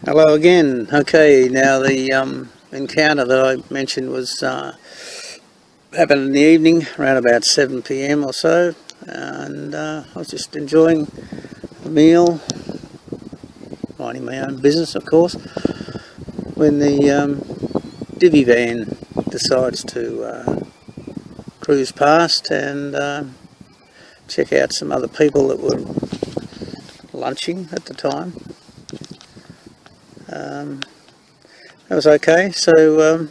Hello again. Okay, now the encounter that I mentioned was happened in the evening, around about 7 p.m. or so, and I was just enjoying a meal, minding my own business, of course, when the divvy van decides to cruise past and check out some other people that were lunching at the time. That was okay. So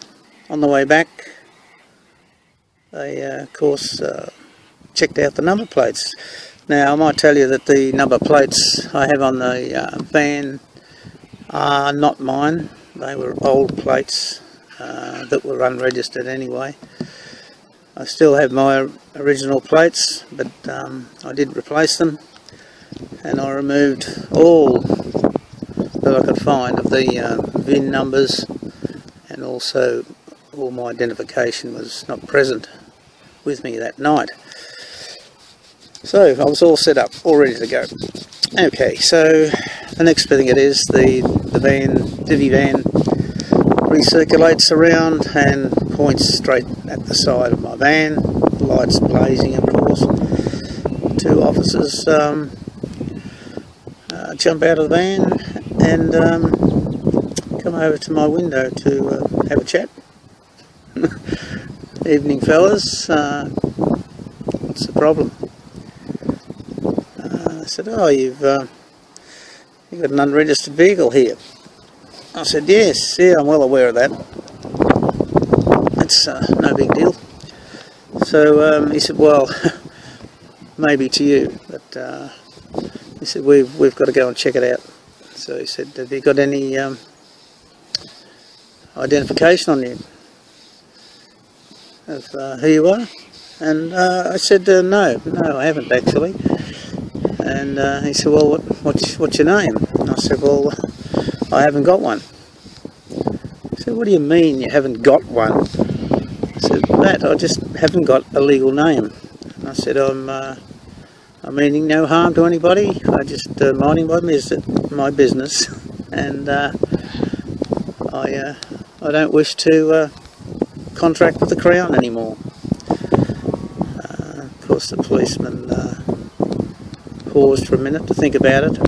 on the way back, they of course checked out the number plates. Now I might tell you that the number plates I have on the van are not mine. They were old plates that were unregistered anyway. I still have my original plates, but I did replace them, and I removed all that I could find of the VIN numbers, and also all my identification was not present with me that night. So I was all set up, all ready to go. Okay, so the next thing it is, the divvy van recirculates around and points straight at the side of my van, lights blazing of course. Two officers jump out of the van and come over to my window to have a chat. Evening fellas, what's the problem? I said, oh, you've got an unregistered vehicle here. I said, yes, yeah, I'm well aware of that. That's no big deal. So he said, well, maybe to you, but he said, we've got to go and check it out. So he said, have you got any identification on you of who you are? And I said, no, I haven't actually. And he said, well, what's your name? And I said, well, I haven't got one. He said, what do you mean you haven't got one? I said, Matt, I just haven't got a legal name. And I said, I'm meaning no harm to anybody. I just minding my business, and I don't wish to contract with the Crown anymore. Of course, the policeman paused for a minute to think about it.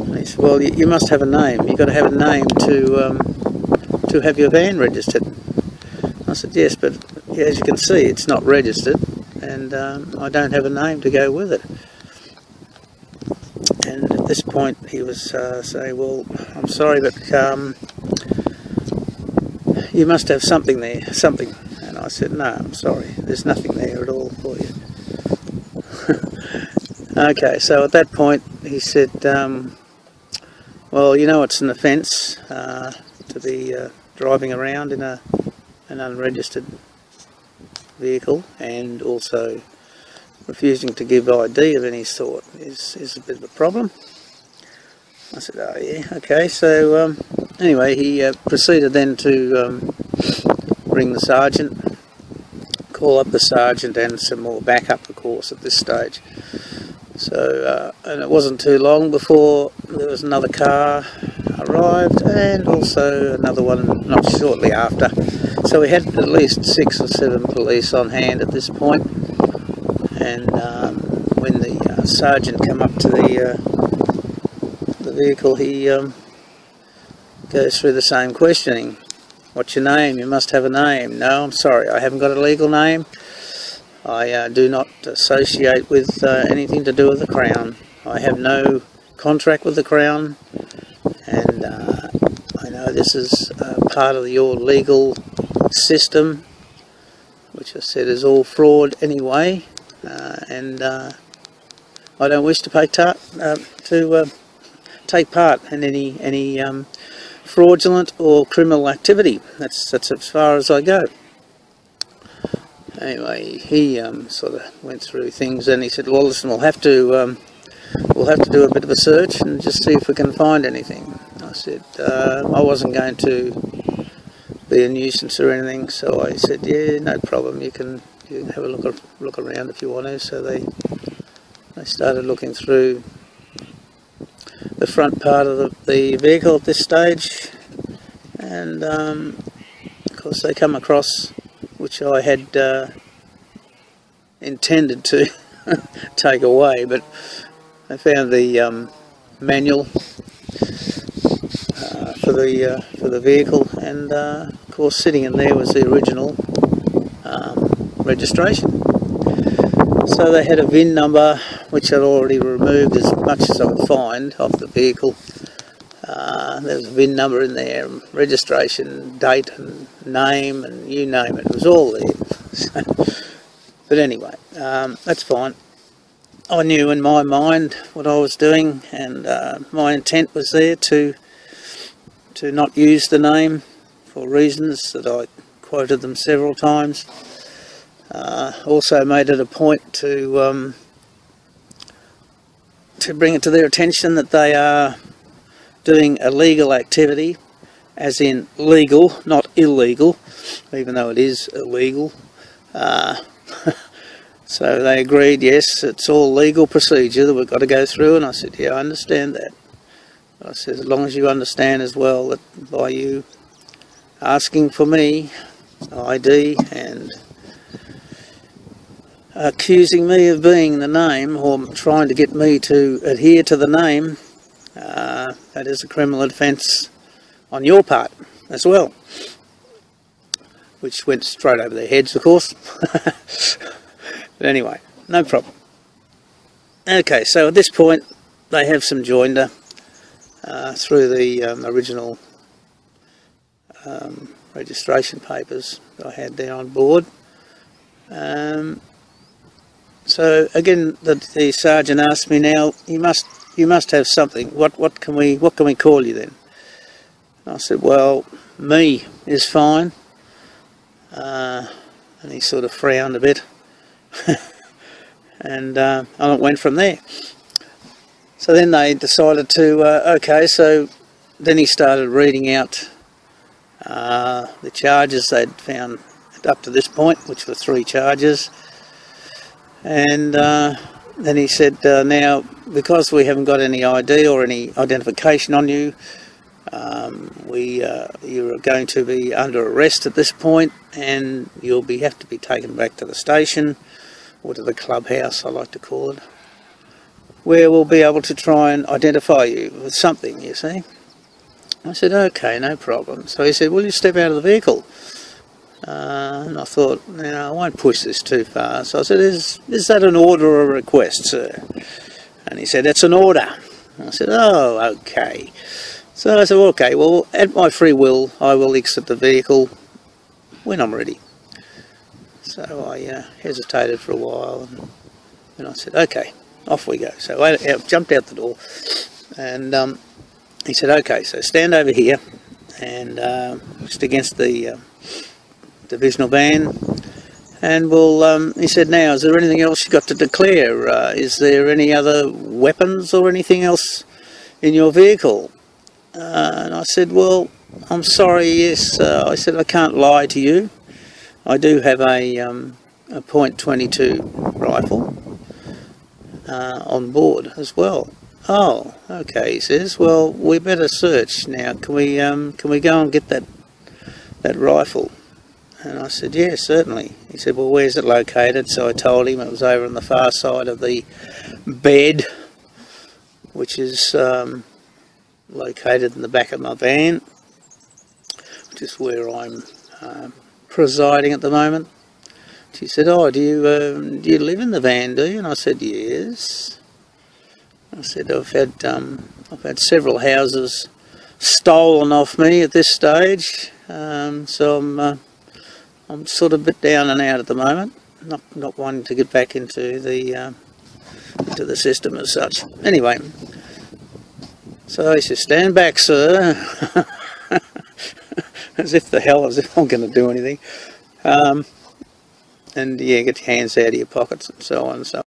And he said, well, you must have a name. You've got to have a name to have your van registered. I said, yes, but as you can see, it's not registered, and I don't have a name to go with it. And at this point he was saying, well, I'm sorry, but you must have something there, something. And I said, no, I'm sorry, there's nothing there at all for you. Okay, so at that point he said, well, you know it's an offence to be driving around in an unregistered vehicle, and also refusing to give ID of any sort is a bit of a problem. I said, oh yeah, okay. So anyway, he proceeded then to ring the sergeant, call up the sergeant and some more backup of course at this stage. So and it wasn't too long before there was another car arrived, and also another one not shortly after. So we had at least 6 or 7 police on hand at this point. And when the sergeant came up to the vehicle, he goes through the same questioning. What's your name? You must have a name. No, I'm sorry, I haven't got a legal name. I do not associate with anything to do with the Crown. I have no contract with the Crown, and I know this is part of your legal system, which I said is all fraud anyway, and I don't wish to take part in any fraudulent or criminal activity. That's as far as I go. Anyway, he sort of went through things, and he said, well, listen, we'll have to do a bit of a search and just see if we can find anything. I said I wasn't going to be a nuisance or anything, so I said, yeah, no problem, you can have a look around if you want to. So they started looking through the front part of the vehicle at this stage, and of course they come across, which I had intended to take away, but I found the manual for the vehicle, and of course sitting in there was the original registration. So they had a VIN number which I'd already removed as much as I could find off the vehicle. There was a VIN number in there, registration, date and name, and you name it, it was all there. But anyway, that's fine. I knew in my mind what I was doing, and my intent was there to not use the name for reasons that I quoted them several times. Also made it a point to bring it to their attention that they are doing illegal activity, as in legal, not illegal, even though it is illegal. So they agreed, yes, it's all legal procedure that we've got to go through, and I said, yeah, I understand that. I said, as long as you understand as well that by you asking for me ID and accusing me of being the name, or trying to get me to adhere to the name, that is a criminal offence on your part as well, which went straight over their heads, of course. But anyway, no problem. Okay, so at this point they have some joinder through the original registration papers that I had there on board. So again, the sergeant asked me, now you must have something. What can we call you then? And I said, well, me is fine. And he sort of frowned a bit, and I went from there. So then they decided to okay. So then he started reading out the charges they'd found up to this point, which were 3 charges. And then he said, now, because we haven't got any ID or any identification on you, you're going to be under arrest at this point, and you'll have to be taken back to the station, or to the clubhouse, I like to call it, where we'll be able to try and identify you with something, you see. I said, okay, no problem. So he said, will you step out of the vehicle? And I thought, I won't push this too far. So I said, is that an order or a request, sir? And he said, it's an order. I said, oh, okay. So I said, okay, well, at my free will, I will exit the vehicle when I'm ready. So I hesitated for a while, and I said, okay, off we go. So I jumped out the door, and he said, okay, so stand over here, and just against the divisional van, and we'll, he said, now, is there anything else you've got to declare? Is there any other weapons or anything else in your vehicle? And I said, well, I'm sorry, yes, I said, I can't lie to you. I do have a .22 rifle on board as well. Oh, okay, he says, well, we better search now. Can we go and get that rifle? And I said, yeah, certainly. He said, well, where's it located? So I told him it was over on the far side of the bed, which is located in the back of my van, which is where I'm presiding at the moment. She said, oh, do you live in the van, do you? And I said, yes. I said, I've had several houses stolen off me at this stage, so I'm sort of a bit down and out at the moment, not wanting to get back into the system as such. Anyway, so he says, stand back, sir. as if I'm going to do anything. And yeah, get your hands out of your pockets and so on and so on.